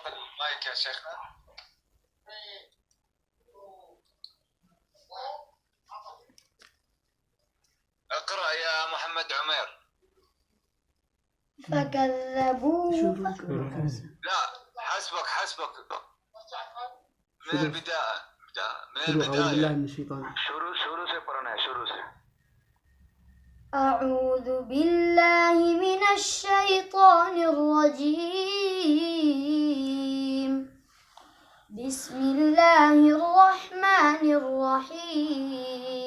المايك يا شيخنا. اقرأ يا محمد عمير. فكذبوه لا حسبك من البداية. أعوذ بالله من الشيطان. शुरू से पढ़ना है शुरू से. أعوذ بالله من الشيطان الرجيم. بسم الله الرحمن الرحيم.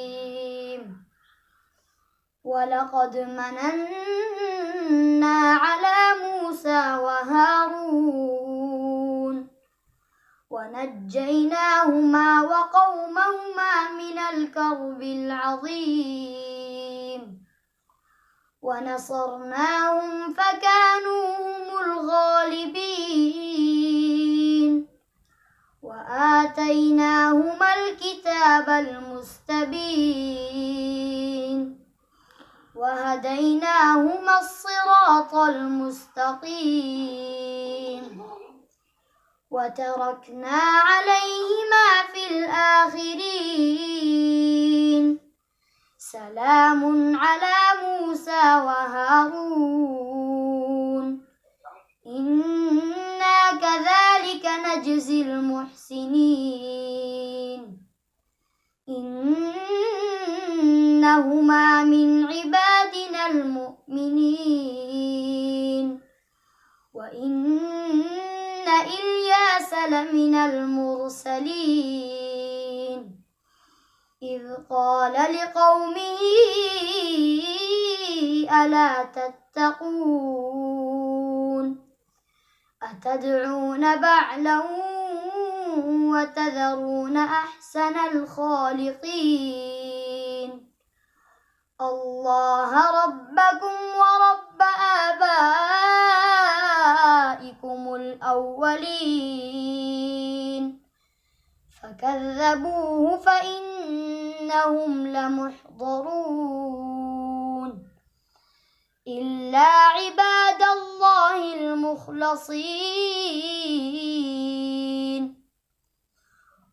ولقد مننا على موسى وهارون ونجيناهما وقومهما من الكرب العظيم ونصرناهم فكانوا هم الغالبين وآتيناهما الكتاب المستبين وهديناهما الصراط المستقيم وتركنا عليهما في الآخرين. سلام على موسى وهارون إنا كذلك نجزي المحسنين. إنهما من عبادنا المؤمنين وإن إلياس لمن المرسلين إذ قال لقومه ألا تتقون أتدعون بعلا وتذرون أحسن الخالقين الله ربكم ورب آبائكم الأولين فكذبوه فإنهم لمحضرون إلا عباد الله المخلصين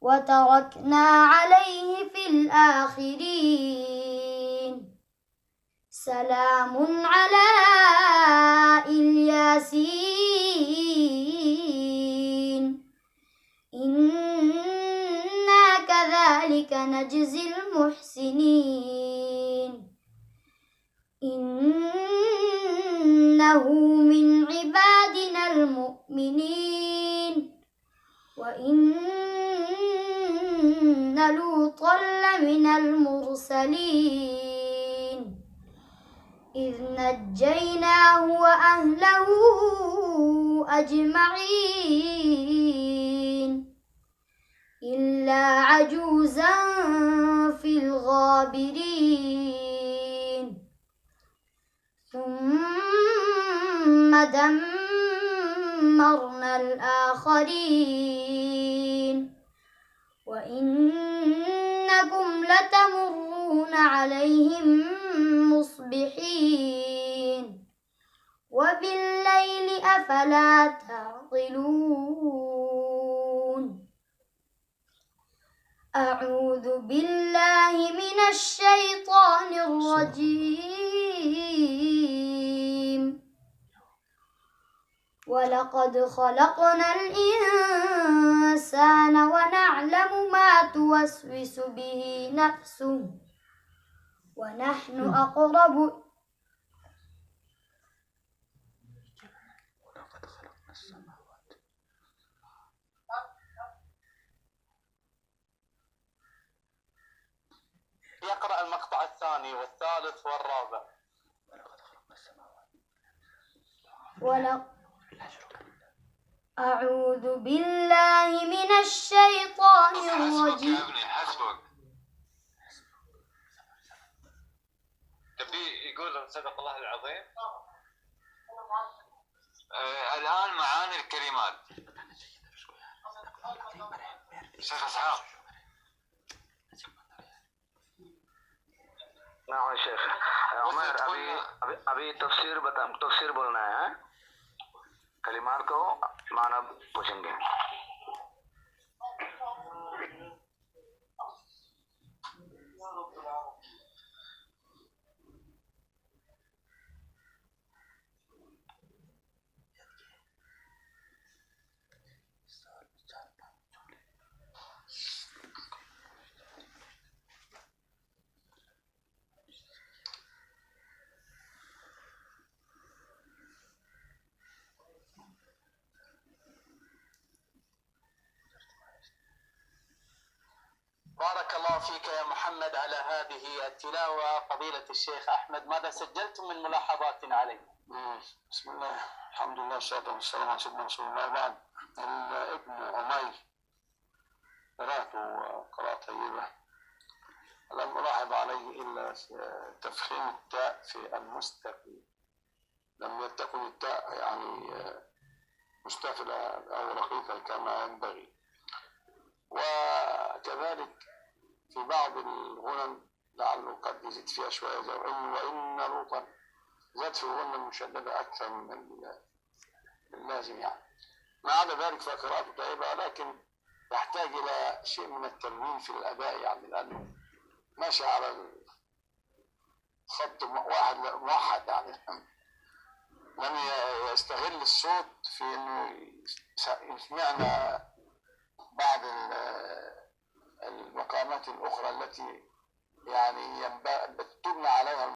وتركنا عليه في الآخرين. سلام على الياسين إنا كذلك نجزي المحسنين. إنه من عبادنا المؤمنين وإن لوطا لمن المرسلين إذ نجيناه وأهله أجمعين إلا عجوزا في الغابرين ثم دمرنا الآخرين وإنكم لتمرون عليهم مصبحين وبالليل أفلا تعقلون. أعوذ بالله من الشيطان الرجيم. ولقد خلقنا الإنسان ونعلم ما توسوس به نفسه ونحن أقرب ولقد خلقنا السماوات. يقرأ المقطع الثاني والثالث والرابع. ولقد خلقنا السماوات. أعوذ بالله من الشيطان الرجيم. حسبك. تبي يقول صدق الله العظيم. الآن معاني الكلمات. شيخ اسحاق. نعم يا شيخ عمر. अभी तफसीर बोलना है. कलिमार को माना पूछेंगे। بارك الله فيك يا محمد على هذه التلاوة. فضيلة الشيخ أحمد، ماذا سجلتم من ملاحظات عليه؟ بسم الله، الحمد لله والصلاة والسلام على سيدنا رسول الله. بعد ابن عمير قراءة طيبة، لم ألاحظ عليه إلا تفخيم التاء في المستقيم، لم تكن التاء يعني مستفلة أو رقيقة كما ينبغي. وكذلك في بعض الغنى لعله قد يزيد فيها شوية، زي وإن لوطا زاد في الغنى المشددة أكثر من اللازم يعني. ما عدا ذلك فقراءته طيبة، لكن يحتاج إلى شيء من الترميم في الأداء يعني، لأنه ماشي على خط واحد موحد يعني، لم يستغل الصوت في إنه يسمعنا بعض المقامات الأخرى التي يعني تبنى عليها